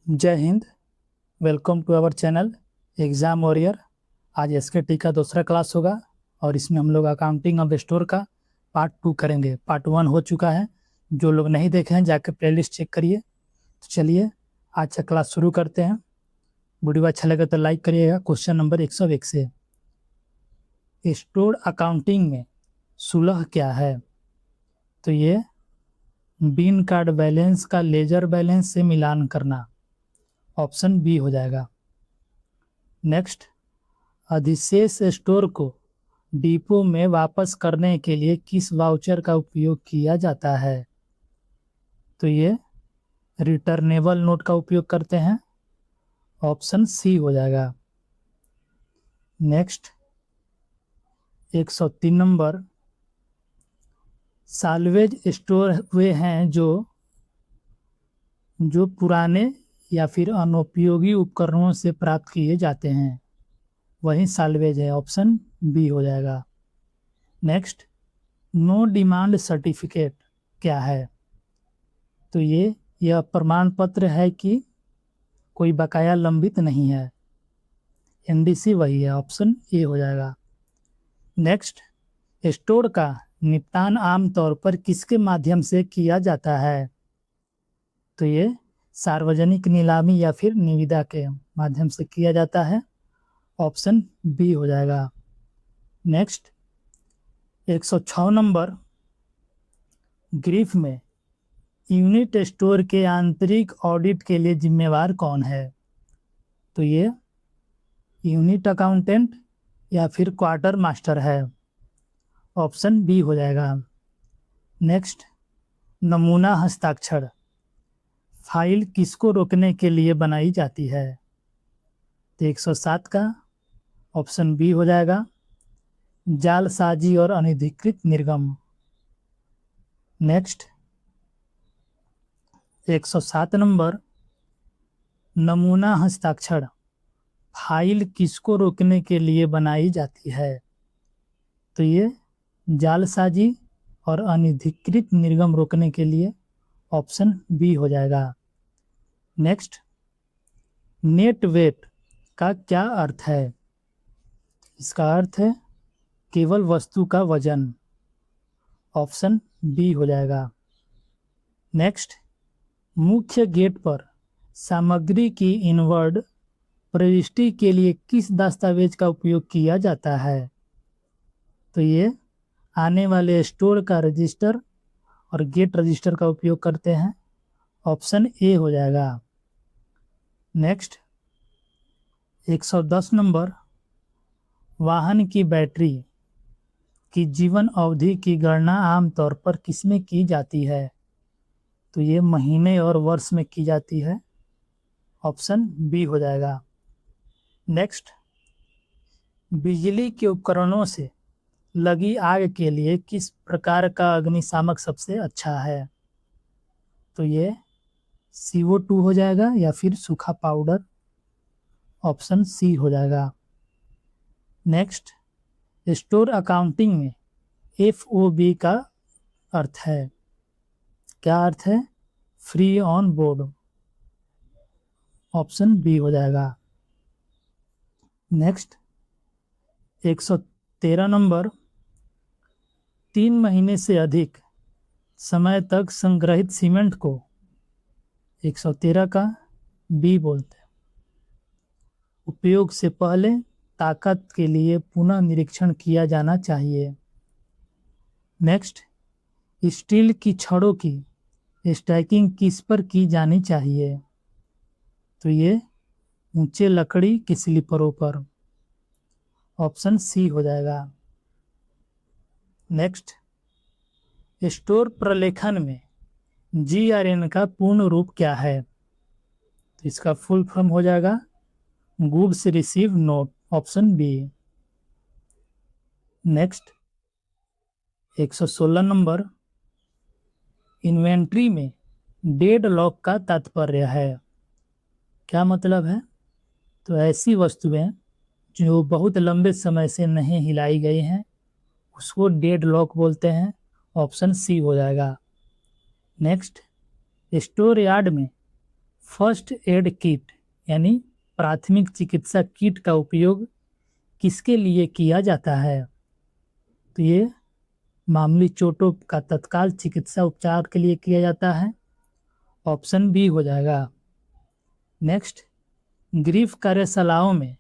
जय Hind. Welcome to our channel exam warrior. आज SKT का दूसरा क्लास होगा और इसमें हम लोग अकाउंटिंग ऑफ स्टोर का पार्ट 2 करेंगे। पार्ट 1 हो चुका है, जो लोग नहीं देखे हैं जाकर प्लेलिस्ट चेक करिए। तो चलिए आज का क्लास शुरू करते हैं। वीडियो अच्छा लगे तो लाइक करिएगा। क्वेश्चन नंबर 101 से, स्टोर अकाउंटिंग में सुलह क्या है? तो ये बिन कार्ड बैलेंस का लेजर बैलेंस से मिलान करना, ऑप्शन बी हो जाएगा। नेक्स्ट, अधिशेष स्टोर को डिपो में वापस करने के लिए किस वाउचर का उपयोग किया जाता है? तो ये रिटर्नेबल नोट का उपयोग करते हैं, ऑप्शन सी हो जाएगा। नेक्स्ट 103 नंबर, साल्वेज स्टोर वे हैं जो पुराने या फिर अनुपयोगी उपकरणों से प्राप्त किए जाते हैं, वही साल्वेज है, ऑप्शन बी हो जाएगा। नेक्स्ट, नो डिमांड सर्टिफिकेट क्या है? तो यह प्रमाण पत्र है कि कोई बकाया लंबित नहीं है, एनडीसी वही है, ऑप्शन ए हो जाएगा। नेक्स्ट, स्टोर का निपटान आमतौर पर किसके माध्यम से किया जाता है? तो ये सार्वजनिक नीलामी या फिर निविदा के माध्यम से किया जाता है, ऑप्शन बी हो जाएगा। नेक्स्ट 106 नंबर, ग्रीफ में यूनिट स्टोर के आंतरिक ऑडिट के लिए जिम्मेवार कौन है? तो ये यूनिट अकाउंटेंट या फिर क्वार्टर मास्टर है, ऑप्शन बी हो जाएगा। नेक्स्ट, नमूना हस्ताक्षर फाइल किसको रोकने के लिए बनाई जाती है? तो 107 का ऑप्शन बी हो जाएगा, जालसाजी और अनधिकृत निर्गम। नेक्स्ट 107 नंबर, नमूना हस्ताक्षर फाइल किसको रोकने के लिए बनाई जाती है? तो ये जालसाजी और अनधिकृत निर्गम रोकने के लिए, ऑप्शन बी हो जाएगा। नेक्स्ट, नेट वेट का क्या अर्थ है? इसका अर्थ है केवल वस्तु का वजन, ऑप्शन बी हो जाएगा। नेक्स्ट, मुख्य गेट पर सामग्री की इनवर्ड प्रविष्टि के लिए किस दस्तावेज का उपयोग किया जाता है? तो ये आने वाले स्टोर का रजिस्टर और गेट रजिस्टर का उपयोग करते हैं, ऑप्शन ए हो जाएगा। नेक्स्ट 110 नंबर, वाहन की बैटरी की जीवन अवधि की गणना आमतौर पर किसमें की जाती है? तो ये महीने और वर्ष में की जाती है, ऑप्शन बी हो जाएगा। नेक्स्ट, बिजली के उपकरणों से लगी आग के लिए किस प्रकार का अग्निशामक सबसे अच्छा है? तो ये CO2 हो जाएगा या फिर सूखा पाउडर, ऑप्शन सी हो जाएगा। नेक्स्ट, स्टोर अकाउंटिंग में FOB का अर्थ है, क्या अर्थ है? Free on board, option B हो जाएगा। नेक्स्ट 113 नंबर, 3 महीने से अधिक समय तक संग्रहित सीमेंट को 113 का बी बोलते हैं, उपयोग से पहले ताकत के लिए पुनः निरीक्षण किया जाना चाहिए। नेक्स्ट, स्टील की छड़ों की स्टैकिंग किस पर की जानी चाहिए? तो ये ऊंचे लकड़ी की स्लीपरों पर, ऑप्शन सी हो जाएगा। नेक्स्ट, स्टोर प्रलेखन में GRN का पूर्ण रूप क्या है? तो इसका फुल फॉर्म हो जाएगा goods receive note, option B. Next 116 number, inventory में डेड लॉक का तात्पर्य है, क्या मतलब है? तो ऐसी वस्तुएं जो बहुत लंबे समय से नहीं हिलाई गई हैं उसको डेड लॉक बोलते हैं, ऑप्शन सी हो जाएगा। नेक्स्ट, स्टोर यार्ड में फर्स्ट एड किट यानी प्राथमिक चिकित्सा किट का उपयोग किसके लिए किया जाता है? तो ये मामूली चोटों का तत्काल चिकित्सा उपचार के लिए किया जाता है। ऑप्शन बी हो जाएगा। नेक्स्ट, ग्रीफ कार्यशालाओं में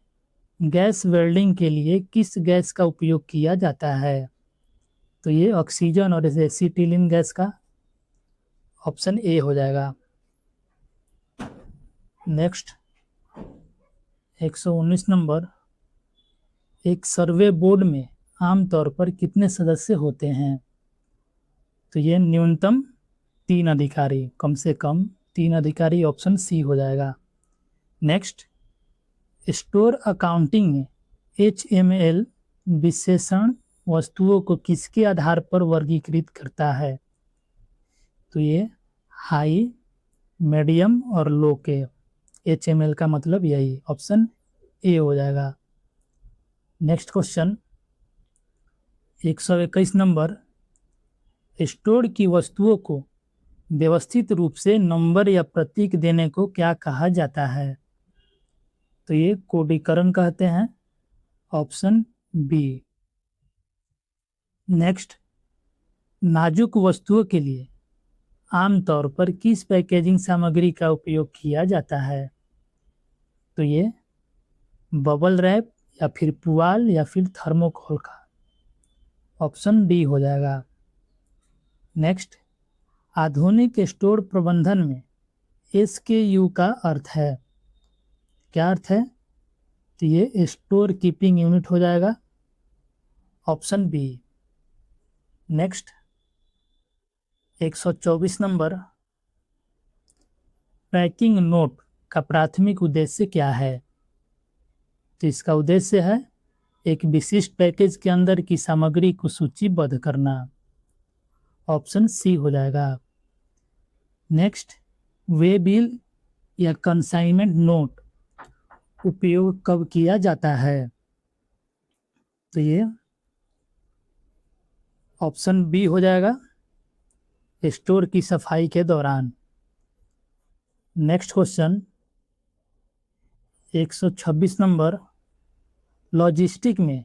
गैस वेल्डिंग के लिए किस गैस का उपयोग किया जाता है? तो ये ऑक्सीजन और एसिटिलीन गैस का। ऑप्शन ए हो जाएगा। नेक्स्ट 119 नंबर, एक सर्वे बोर्ड में आमतौर पर कितने सदस्य होते हैं? तो ये न्यूनतम 3 अधिकारी, कम से कम 3 अधिकारी। ऑप्शन सी हो जाएगा। नेक्स्ट, स्टोर अकाउंटिंग में HML विशेषण वस्तुओं को किसके आधार पर वर्गीकृत करता है? तो ये हाई, मीडियम और लो के। HML का मतलब यही। ऑप्शन ए हो जाएगा। नेक्स्ट क्वेश्चन 121 नंबर, स्टोर की वस्तुओं को व्यवस्थित रूप से नंबर या प्रतीक देने को क्या कहा जाता है? तो ये कोडीकरण कहते हैं। Option B. नेक्स्ट, नाजुक वस्तुओं के लिए आमतौर पर किस पैकेजिंग सामग्री का उपयोग किया जाता है? तो ये बबल रैप या फिर पुआल या फिर थर्मोकोल का। ऑप्शन डी हो जाएगा। नेक्स्ट, आधुनिक स्टोर प्रबंधन में SKU का अर्थ है, क्या अर्थ है? तो ये स्टोर कीपिंग यूनिट हो जाएगा। Option B. Next 124 number, packing note का प्राथमिक उद्देश्य क्या है? तो इसका उद्देश्य है एक विशिष्ट पैकेज के अंदर की सामग्री को सूचीबद्ध करना। ऑप्शन सी हो जाएगा। नेक्स्ट, वे बिल या कंसाइनमेंट नोट उपयोग कब किया जाता है? तो ये ऑप्शन बी हो जाएगा, स्टोर की सफाई के दौरान। नेक्स्ट क्वेश्चन 126 नंबर, लॉजिस्टिक में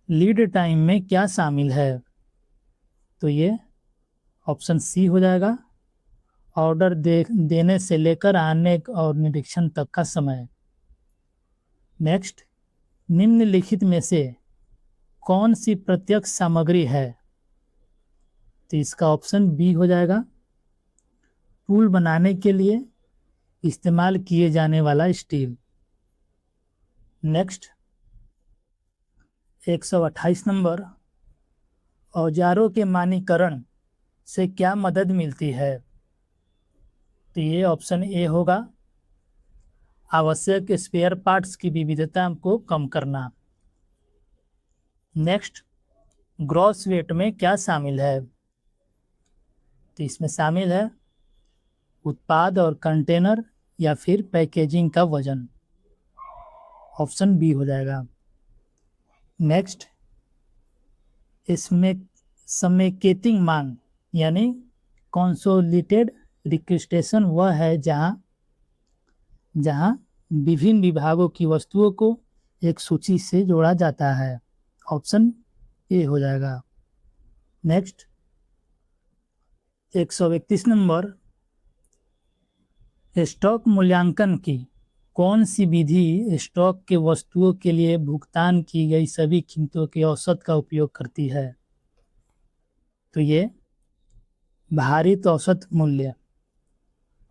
लीड टाइम में क्या शामिल है? तो ये ऑप्शन सी हो जाएगा, ऑर्डर देने से लेकर आने और निरीक्षण तक का समय। नेक्स्ट, निम्नलिखित में से कौन सी प्रत्यक्ष सामग्री है? तो इसका ऑप्शन बी हो जाएगा, पुल बनाने के लिए इस्तेमाल किए जाने वाला स्टील। नेक्स्ट 128 नंबर, औजारों के मानकीकरण से क्या मदद मिलती है? तो ये ऑप्शन ए होगा, आवश्यक स्पेयर पार्ट्स की विविधता को कम करना। नेक्स्ट, ग्रॉस वेट में क्या शामिल है? तो इसमें शामिल है उत्पाद और कंटेनर या फिर पैकेजिंग का वजन। ऑप्शन बी हो जाएगा। नेक्स्ट, इसमें समेकेटिंग मांग यानी कंसोलिडेटेड रिक्वेस्टेशन वह है जहां विभिन्न विभागों की वस्तुओं को एक सूची से जोड़ा जाता है। ऑप्शन ए हो जाएगा। नेक्स्ट 131 नंबर, स्टॉक मूल्यांकन की कौन सी विधि स्टॉक के वस्तुओं के लिए भुगतान की गई सभी कीमतों के औसत का उपयोग करती है? तो ये भारित औसत मूल्य।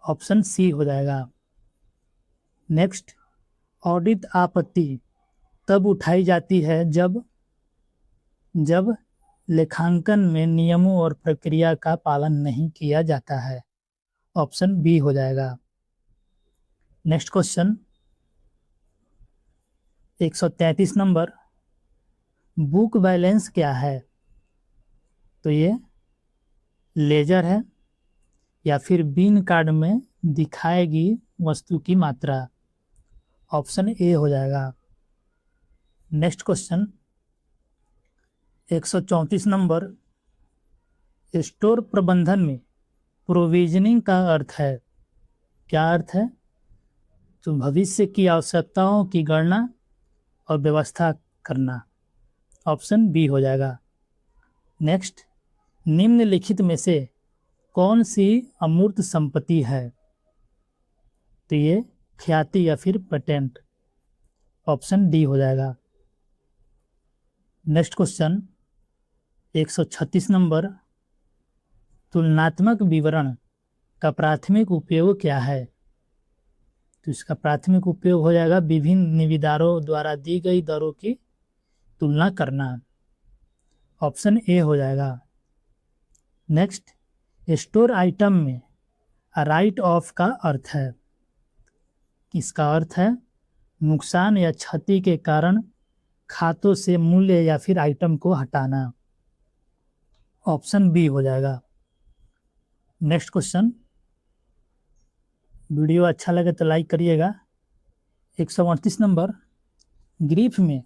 ऑप्शन सी हो जाएगा। नेक्स्ट, ऑडिट आपत्ति तब उठाई जाती है जब लेखांकन में नियमों और प्रक्रिया का पालन नहीं किया जाता है। ऑप्शन बी हो जाएगा। Next question 133 number, book balance क्या है? तो ये लेजर है या फिर बिन कार्ड में दिखाएगी वस्तु की मात्रा। ऑप्शन ए हो जाएगा। नेक्स्ट क्वेश्चन 134 नंबर, स्टोर प्रबंधन में प्रोविजनिंग का अर्थ है, क्या अर्थ है? तो भविष्य की आवश्यकताओं की गणना और व्यवस्था करना, ऑप्शन बी हो जाएगा। नेक्स्ट, निम्नलिखित में से कौन सी अमूर्त संपत्ति है? तो ये ख्याति या फिर पेटेंट, ऑप्शन डी हो जाएगा। नेक्स्ट क्वेश्चन 136 नंबर, तुलनात्मक विवरण का प्राथमिक उपयोग क्या है? तो इसका प्राथमिक उपयोग हो जाएगा विभिन्न निविदारों द्वारा दी गई दरों की तुलना करना, ऑप्शन ए हो जाएगा। नेक्स्ट, स्टोर आइटम में राइट ऑफ का अर्थ है, इसका अर्थ है नुकसान या क्षति के कारण खातों से मूल्य या फिर आइटम को हटाना, ऑप्शन बी हो जाएगा। नेक्स्ट क्वेश्चन, वीडियो अच्छा लगे तो लाइक करिएगा। 138 नंबर, ग्रीफ में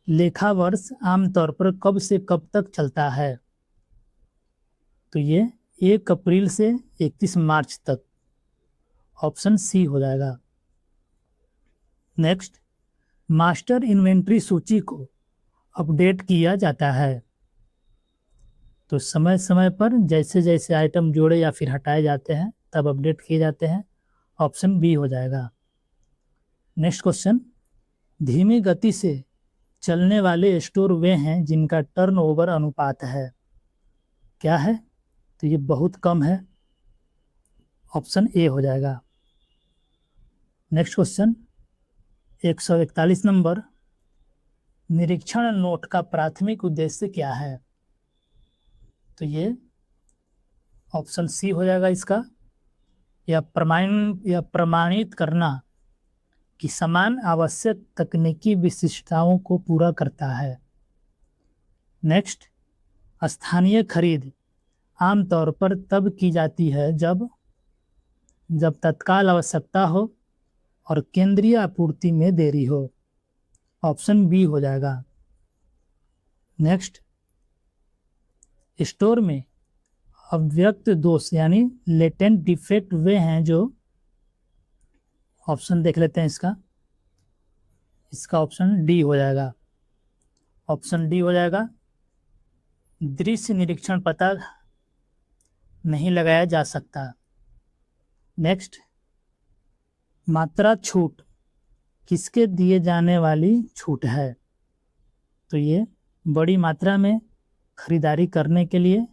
लेखा वर्ष आमतौर पर कब से कब तक चलता है? तो ये 1 अप्रैल से 31 मार्च तक, ऑप्शन सी हो जाएगा। नेक्स्ट, मास्टर इन्वेंट्री सूची को अपडेट किया जाता है, तो समय समय पर जैसे जैसे आइटम जोड़े या फिर हटाए जाते हैं तब अपडेट किए जाते हैं, ऑप्शन बी हो जाएगा। नेक्स्ट क्वेश्चन, धीमी गति से चलने वाले स्टोर वे हैं जिनका टर्नओवर अनुपात है, क्या है? तो ये बहुत कम है, ऑप्शन ए हो जाएगा। नेक्स्ट क्वेश्चन 141 नंबर, निरीक्षण नोट का प्राथमिक उद्देश्य क्या है? तो ये ऑप्शन सी हो जाएगा इसका, यह प्रमाणित करना कि समान आवश्यक तकनीकी विशिष्टताओं को पूरा करता है। नेक्स्ट, स्थानीय खरीद आमतौर पर तब की जाती है जब तत्काल आवश्यकता हो और केंद्रीय आपूर्ति में देरी हो, ऑप्शन बी हो जाएगा। नेक्स्ट, स्टोर में अव्यक्त दोष यानी लेटेंट डिफेक्ट वे हैं जो, ऑप्शन देख लेते हैं इसका ऑप्शन डी हो जाएगा, ऑप्शन डी हो जाएगा। दृश्य निरीक्षण पता नहीं लगाया जा सकता। नेक्स्ट, मात्रा छूट किसके दिए जाने वाली छूट है? तो ये बड़ी मात्रा में खरीदारी करने के लिए,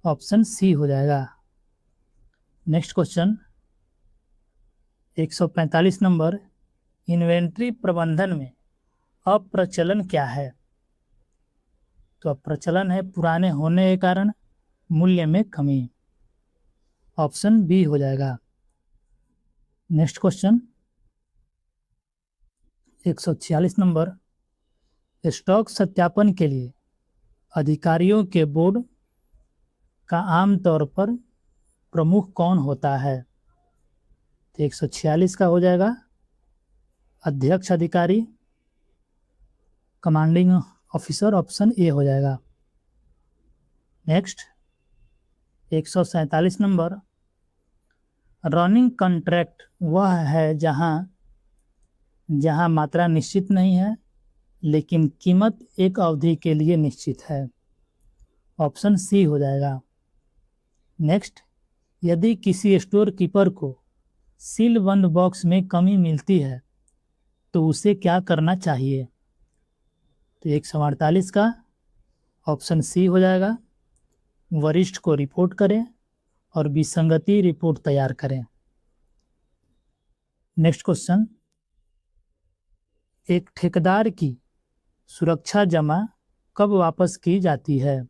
ऑप्शन सी हो जाएगा। नेक्स्ट क्वेश्चन 145 नंबर, इन्वेंट्री प्रबंधन में अप्रचलन क्या है? तो अप्रचलन है पुराने होने के कारण मूल्य में कमी, ऑप्शन बी हो जाएगा। नेक्स्ट क्वेश्चन 146 नंबर, स्टॉक सत्यापन के लिए अधिकारियों के बोर्ड का आमतौर पर प्रमुख कौन होता है? तो 146 का हो जाएगा अध्यक्ष अधिकारी, कमांडिंग ऑफिसर, ऑप्शन ए हो जाएगा। नेक्स्ट 147 नंबर, रनिंग कॉन्ट्रैक्ट वह है जहां मात्रा निश्चित नहीं है लेकिन कीमत एक अवधि के लिए निश्चित है, ऑप्शन सी हो जाएगा। नेक्स्ट, यदि किसी स्टोर कीपर को सीलबंद बॉक्स में कमी मिलती है तो उसे क्या करना चाहिए? तो 148 का ऑप्शन सी हो जाएगा, वरिष्ठ को रिपोर्ट करें और विसंगति रिपोर्ट तैयार करें। नेक्स्ट क्वेश्चन, एक ठेकेदार की सुरक्षा जमा कब वापस की जाती है?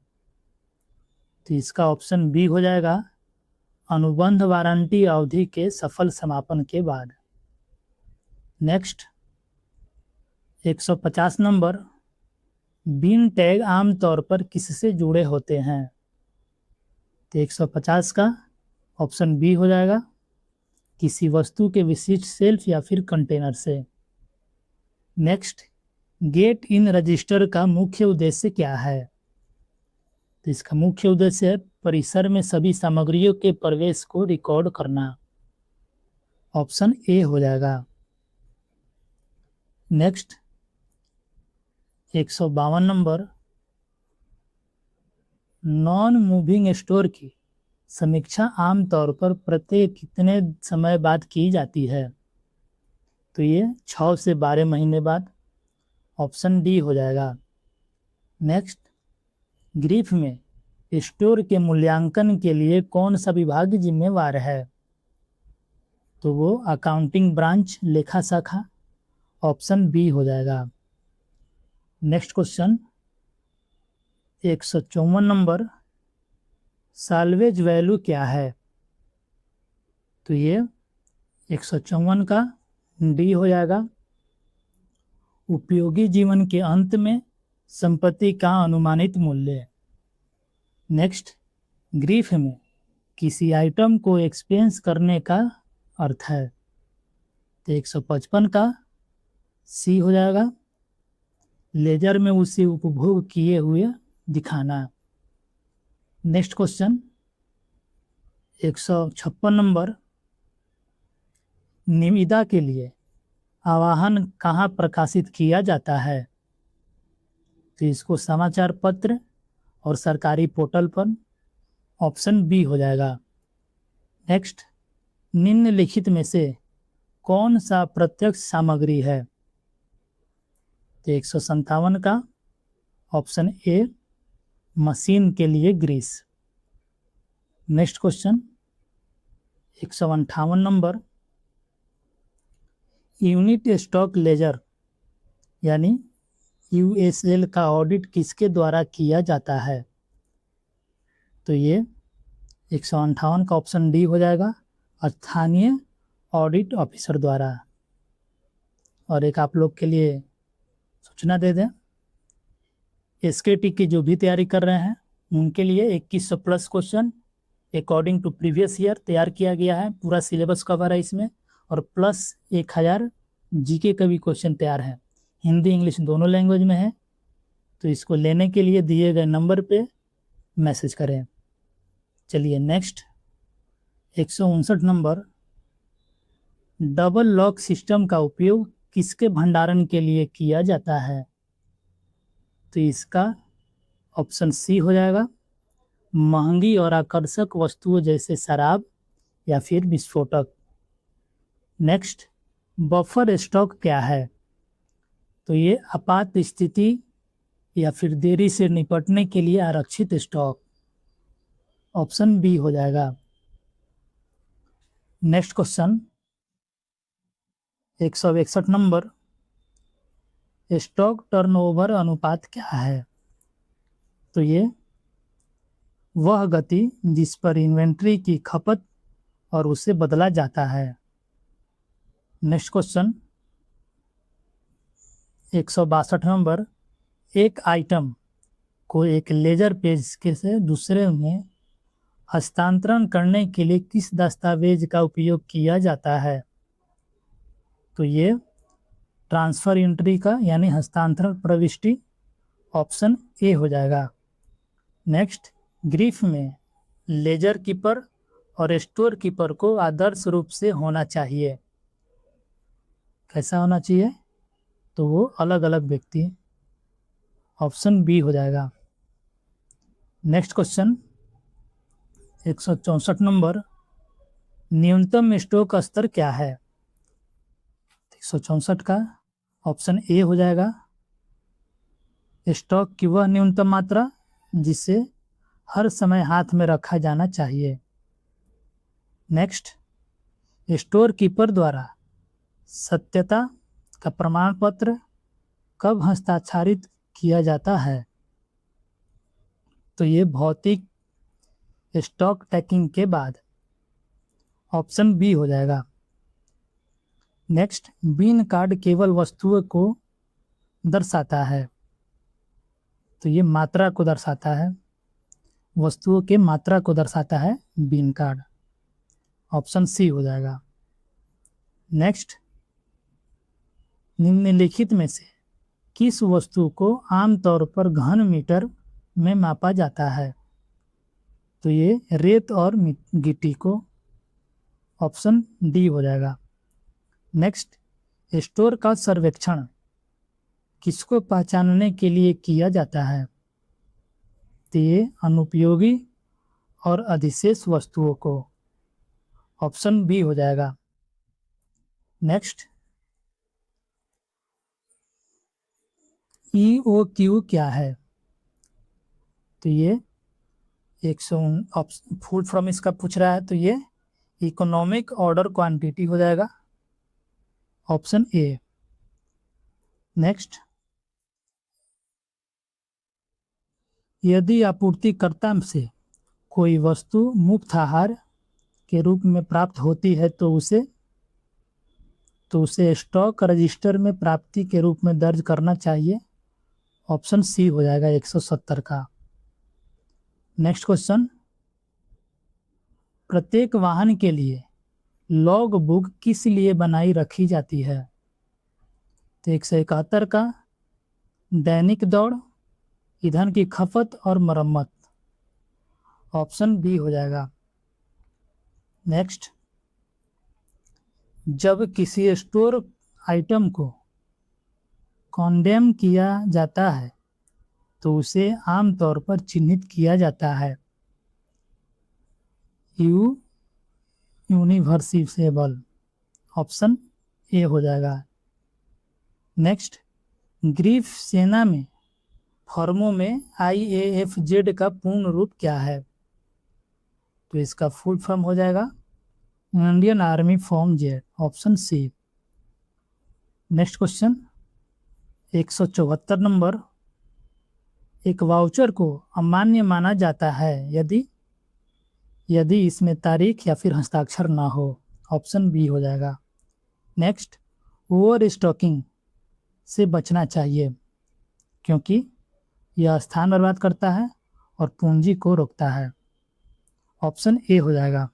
तो इसका ऑप्शन बी हो जाएगा, अनुबंध वारंटी अवधि के सफल समापन के बाद। नेक्स्ट 150 नंबर, बिन टैग आमतौर पर किससे जुड़े होते हैं? तो 150 का ऑप्शन बी हो जाएगा, किसी वस्तु के विशिष्ट सेल्फ या फिर कंटेनर से। नेक्स्ट, गेट इन रजिस्टर का मुख्य उद्देश्य क्या है? तो इसका मुख्य उद्देश्य है परिसर में सभी सामग्रियों के प्रवेश को रिकॉर्ड करना, ऑप्शन ए हो जाएगा। Next 152 number, non moving store की समीक्षा आमतौर पर प्रत्येक कितने समय बाद की जाती है? तो ये 6 से 12 महीने बाद, ऑप्शन डी हो जाएगा। नेक्स्ट, ग्रीफ में स्टोर के मूल्यांकन के लिए कौन सा विभाग जिम्मेवार है? तो वो अकाउंटिंग ब्रांच, लेखा शाखा, ऑप्शन बी हो जाएगा। Next question 154 number, salvage value क्या है? तो ये 154 का डी हो जाएगा। उपयोगी जीवन के अंत में संपत्ति का अनुमानित मूल्य। नेक्स्ट, ग्रीफ में किसी आइटम को एक्सपेंस करने का अर्थ है? तो 155 का सी हो जाएगा। लेजर में उसे उपभोग किए हुए दिखाना। नेक्स्ट क्वेश्चन 156 नंबर, निविदा के लिए आह्वान कहाँ प्रकाशित किया जाता है? तो इसको समाचार पत्र और सरकारी पोर्टल पर, ऑप्शन बी हो जाएगा। नेक्स्ट, निम्नलिखित में से कौन सा प्रत्यक्ष सामग्री है? तो 157 का ऑप्शन ए, मशीन के लिए grease. Next question 158 number, unit stock ledger यानी यूएसएल का ऑडिट किसके द्वारा किया जाता है? तो ये 158 का ऑप्शन डी हो जाएगा, स्थानीय ऑडिट ऑफिसर द्वारा। और एक आप लोग के लिए सूचना दे दें, एसकेटी की जो भी तैयारी कर रहे हैं उनके लिए 2100 plus question according to previous year तैयार किया गया है। पूरा सिलेबस कवर है इसमें, और प्लस 1000 जीके का भी क्वेश्चन तैयार है। हिंदी इंग्लिश दोनों लैंग्वेज में है। तो इसको लेने के लिए दिए गए नंबर पे मैसेज करें। चलिए next 159 number, double lock system का उपयोग किसके भंडारण के लिए किया जाता है? तो इसका ऑप्शन सी हो जाएगा, महंगी और आकर्षक वस्तुओं जैसे शराब या फिर विस्फोटक। नेक्स्ट, बफर स्टॉक क्या है? तो ये आपात स्थिति या फिर देरी से निपटने के लिए आरक्षित स्टॉक, ऑप्शन बी हो जाएगा। Next question 161 number, stock turnover अनुपात क्या है? तो ये वह गति जिस पर इन्वेंट्री की खपत और उसे बदला जाता है। नेक्स्ट क्वेश्चन 162 नंबर, एक आइटम को एक लेजर पेज के से दूसरे में हस्तांतरण करने के लिए किस दस्तावेज का उपयोग किया जाता है? तो ये ट्रांसफर एंट्री का यानी हस्तांतरण प्रविष्टि, ऑप्शन ए हो जाएगा। नेक्स्ट, ग्रीफ में लेजर कीपर और स्टोर कीपर को आदर्श रूप से होना चाहिए। कैसा होना चाहिए? तो वो अलग अलग व्यक्ति, ऑप्शन बी हो जाएगा। नेक्स्ट क्वेश्चन 164 नंबर, न्यूनतम स्टॉक स्तर क्या है? 164 का ऑप्शन ए हो जाएगा, स्टॉक की वह न्यूनतम मात्रा जिसे हर समय हाथ में रखा जाना चाहिए। नेक्स्ट, स्टोर कीपर द्वारा सत्यता का प्रमाण पत्र कब हस्ताक्षरित किया जाता है? तो ये भौतिक स्टॉक टैकिंग के बाद, ऑप्शन बी हो जाएगा। नेक्स्ट, बिन कार्ड केवल वस्तुओं को दर्शाता है। तो ये मात्रा को दर्शाता है, वस्तुओं के मात्रा को दर्शाता है बिन कार्ड, ऑप्शन सी हो जाएगा। नेक्स्ट, निम्नलिखित में से किस वस्तु को आमतौर पर घन मीटर में मापा जाता है? तो ये रेत और गिट्टी को, ऑप्शन डी हो जाएगा। नेक्स्ट, स्टोर का सर्वेक्षण किसको पहचानने के लिए किया जाता है? तो ये अनुपयोगी और अधिशेष वस्तुओं को। ऑप्शन बी हो जाएगा। नेक्स्ट, EOQ क्या है? तो ये 100 फुल फॉर्म इसका पूछ रहा है, तो ये इकोनॉमिक ऑर्डर क्वांटिटी हो जाएगा। Option A. नेक्स्ट, यदि आपूर्तिकर्ता से कोई वस्तु मुफ्त आहार के रूप में प्राप्त होती है तो उसे स्टॉक रजिस्टर में प्राप्ति के रूप में दर्ज करना चाहिए। ऑप्शन सी हो जाएगा 170 का। नेक्स्ट क्वेश्चन, प्रत्येक वाहन के लिए लॉग बुक किस लिए बनाई रखी जाती है? तो 171 का दैनिक दौड़, ईंधन की खपत और मरम्मत। ऑप्शन बी हो जाएगा। नेक्स्ट, जब किसी स्टोर आइटम को कॉन्डेम किया जाता है तो उसे आमतौर पर चिन्हित किया जाता है। यूनिवर्सिबल। ऑप्शन ए हो जाएगा। नेक्स्ट, ग्रीफ सेना में फर्मों में IAFZ का पूर्ण रूप क्या है? तो इसका फुल फॉर्म हो जाएगा Indian army form Z. Option C. Next question 174 number, एक वाउचर को अमान्य माना जाता है यदि इसमें तारीख या फिर हस्ताक्षर ना हो। ऑप्शन बी हो जाएगा। नेक्स्ट, ओवर स्टॉकिंग से बचना चाहिए क्योंकि यह स्थान बर्बाद करता है और पूंजी को रोकता है। ऑप्शन ए हो जाएगा।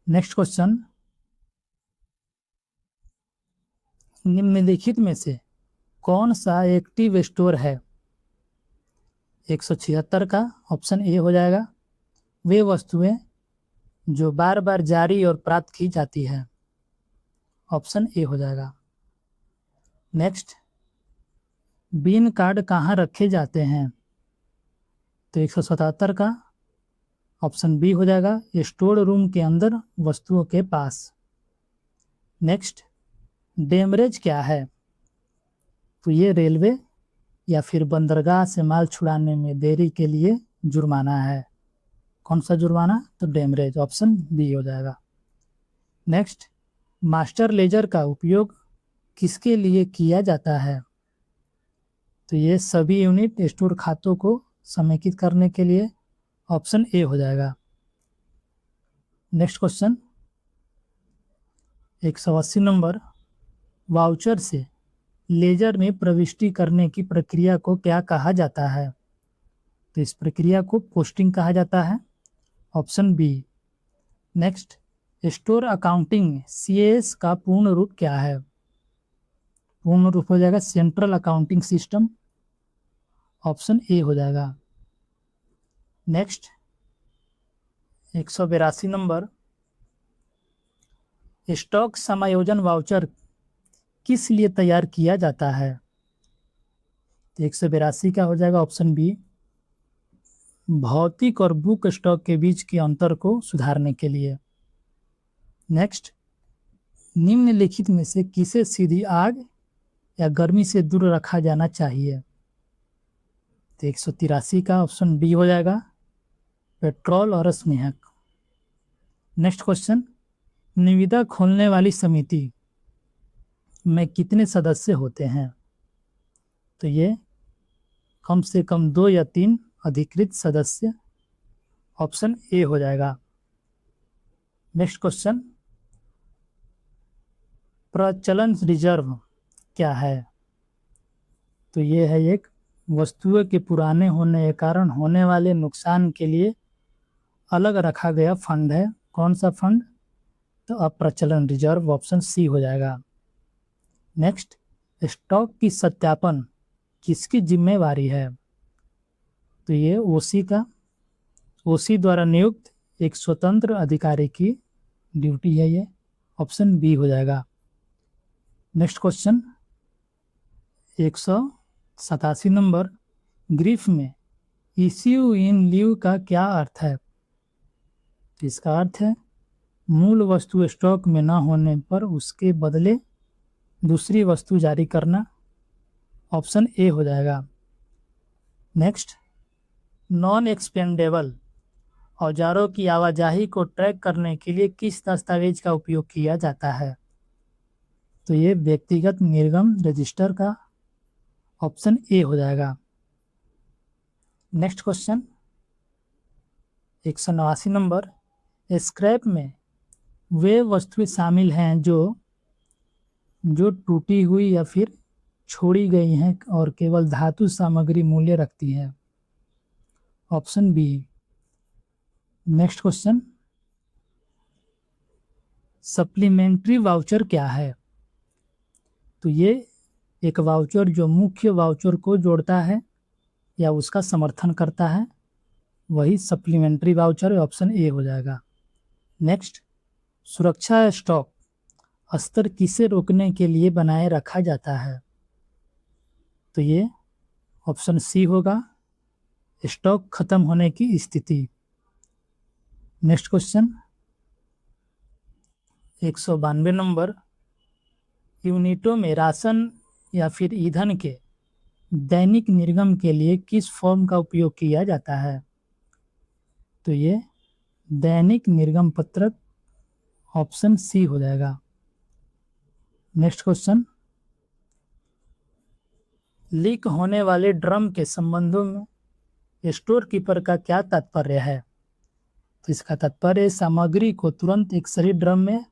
नेक्स्ट क्वेश्चन, निम्नलिखित में से कौन सा एक्टिव स्टोर है? 176 का ऑप्शन ए हो जाएगा। वे वस्तुएं जो बार बार जारी और प्राप्त की जाती है। ऑप्शन ए हो जाएगा। नेक्स्ट, बीन कार्ड कहाँ रखे जाते हैं? तो 177 का ऑप्शन बी हो जाएगा, स्टोर रूम के अंदर वस्तुओं के पास। नेक्स्ट, डेमरेज क्या है? तो ये रेलवे या फिर बंदरगाह से माल छुड़ाने में देरी के लिए जुर्माना है। कौन सा जुर्माना? तो डेमरेज। ऑप्शन बी हो जाएगा। नेक्स्ट, मास्टर लेजर का उपयोग किसके लिए किया जाता है? तो ये सभी यूनिट स्टोर खातों को समेकित करने के लिए। ऑप्शन ए हो जाएगा। नेक्स्ट क्वेश्चन 180 नंबर, वाउचर से लेजर में प्रविष्टि करने की प्रक्रिया को क्या कहा जाता है? तो इस प्रक्रिया को पोस्टिंग कहा जाता है। Option B. Next, store accounting CAS का पूर्ण रूप क्या है? पूर्ण रूप हो जाएगा central accounting system. Option A हो जाएगा। नेक्स्ट 182 नंबर, स्टॉक समायोजन वाउचर किस लिए तैयार किया जाता है? तो 182 का हो जाएगा ऑप्शन बी, भौतिक और बुक स्टॉक के बीच के अंतर को सुधारने के लिए। नेक्स्ट, निम्नलिखित में से किसे सीधी आग या गर्मी से दूर रखा जाना चाहिए? तो 183 का ऑप्शन बी हो जाएगा, पेट्रोल और स्नेहक। नेक्स्ट क्वेश्चन, निविदा खोलने वाली समिति में कितने सदस्य होते हैं? तो ये कम से कम 2 या 3 अधिकृत सदस्य। ऑप्शन ए हो जाएगा। नेक्स्ट क्वेश्चन, प्रचलन रिजर्व क्या है? तो ये है एक वस्तुओं के पुराने होने के कारण होने वाले नुकसान के लिए अलग रखा गया फंड है। कौन सा फंड? तो अप्रचलन रिजर्व। ऑप्शन सी हो जाएगा। नेक्स्ट, स्टॉक की सत्यापन किसकी जिम्मेवारी है? तो ये ओसी द्वारा नियुक्त एक स्वतंत्र अधिकारी की ड्यूटी है ये। ऑप्शन बी हो जाएगा। नेक्स्ट क्वेश्चन 187 नंबर, ग्रीफ में इश्यू इन लीव का क्या अर्थ है? तो इसका अर्थ है मूल वस्तु स्टॉक में न होने पर उसके बदले दूसरी वस्तु जारी करना। ऑप्शन ए हो जाएगा। नेक्स्ट, नॉन एक्सपेंडेबल औजारों की आवाजाही को ट्रैक करने के लिए किस दस्तावेज का उपयोग किया जाता है? तो ये व्यक्तिगत निर्गम रजिस्टर का ऑप्शन ए हो जाएगा। नेक्स्ट क्वेश्चन 189 नंबर, स्क्रैप में वे वस्तुएं शामिल हैं जो टूटी हुई या फिर छोड़ी गई हैं और केवल धातु सामग्री मूल्य रखती है। Option B. Next question, supplementary voucher क्या है? तो ये एक वाउचर जो मुख्य वाउचर को जोड़ता है या उसका समर्थन करता है, वही सप्लीमेंट्री वाउचर है। ऑप्शन ए हो जाएगा। नेक्स्ट, सुरक्षा स्टॉक स्तर किसे रोकने के लिए बनाए रखा जाता है? तो ये ऑप्शन सी होगा, स्टॉक खत्म होने की स्थिति। नेक्स्ट क्वेश्चन 192 नंबर, यूनिटों में राशन या फिर ईंधन के दैनिक निर्गम के लिए किस फॉर्म का उपयोग किया जाता है? तो ये दैनिक निर्गम पत्रक ऑप्शन सी हो जाएगा। नेक्स्ट क्वेश्चन, लीक होने वाले ड्रम के संबंधों में स्टोर कीपर का क्या तात्पर्य है? तो इसका तात्पर्य सामग्री को तुरंत एक सही ड्रम में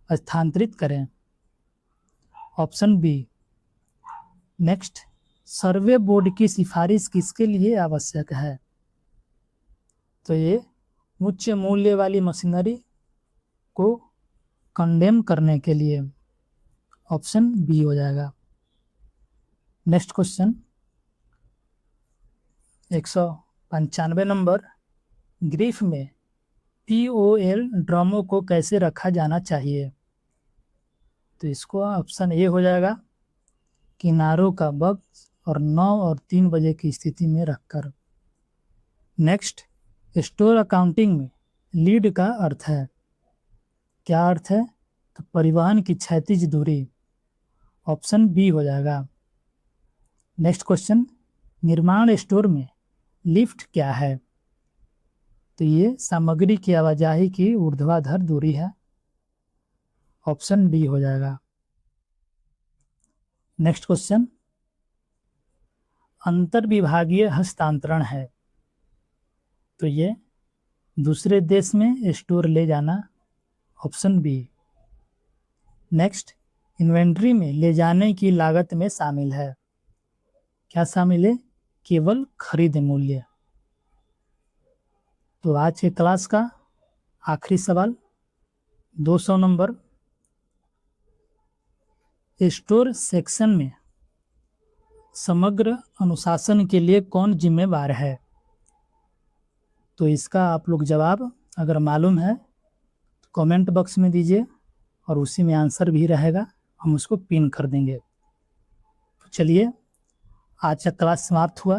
स्थानांतरित करें। Option B. Next, survey board की सिफारिश किसके लिए आवश्यक है? तो ये उच्च मूल्य वाली मशीनरी को कंडेम करने के लिए। ऑप्शन बी हो जाएगा। नेक्स्ट क्वेश्चन 195 नंबर, ग्रीफ में POL ड्रमों को कैसे रखा जाना चाहिए? तो इसको ऑप्शन ए हो जाएगा, किनारों का बक्स और 9 और 3 बजे की स्थिति में रखकर। नेक्स्ट, स्टोर अकाउंटिंग में लीड का अर्थ है, क्या अर्थ है? तो परिवहन की क्षैतिज दूरी। ऑप्शन बी हो जाएगा। नेक्स्ट क्वेश्चन, निर्माण स्टोर में लिफ्ट क्या है? तो ये सामग्री की आवाजाही की ऊर्ध्वाधर दूरी है। ऑप्शन डी हो जाएगा। नेक्स्ट क्वेश्चन, अंतर्विभागीय हस्तांतरण है, तो ये दूसरे देश में स्टोर ले जाना। Option B. नेक्स्ट, इन्वेंट्री में ले जाने की लागत में शामिल है, क्या शामिल है? केवल खरीद मूल्य। तो आज के क्लास का आखिरी सवाल 200 नंबर, स्टोर सेक्शन में समग्र अनुशासन के लिए कौन जिम्मेवार है? तो इसका आप लोग जवाब अगर मालूम है तो कमेंट बॉक्स में दीजिए और उसी में आंसर भी रहेगा, हम उसको पिन कर देंगे। तो चलिए, आज का क्लास समाप्त हुआ।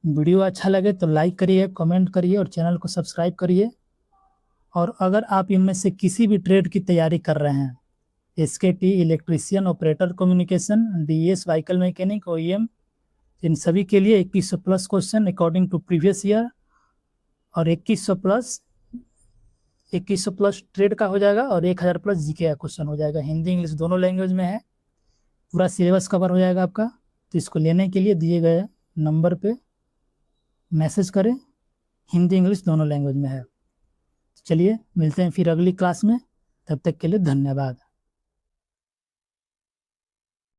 वीडियो अच्छा लगे तो लाइक करिए, कमेंट करिए और चैनल को सब्सक्राइब करिए। और अगर आप इनमें से किसी भी ट्रेड की तैयारी कर रहे हैं, SKT electrician, operator communication, DES vehicle mechanic, OEM, इन सभी के लिए 2100 plus question according to previous year और 2100 प्लस ट्रेड का हो जाएगा और 1000 प्लस GK का क्वेश्चन हो जाएगा। हिंदी इंग्लिश दोनों लैंग्वेज में है, पूरा सिलेबस कवर हो जाएगा आपका। तो इसको लेने के लिए दिए गए नंबर पे मैसेज करें, हिंदी इंग्लिश दोनों लैंग्वेज में है। चलिए मिलते हैं फिर अगली क्लास में, तब तक के लिए धन्यवाद।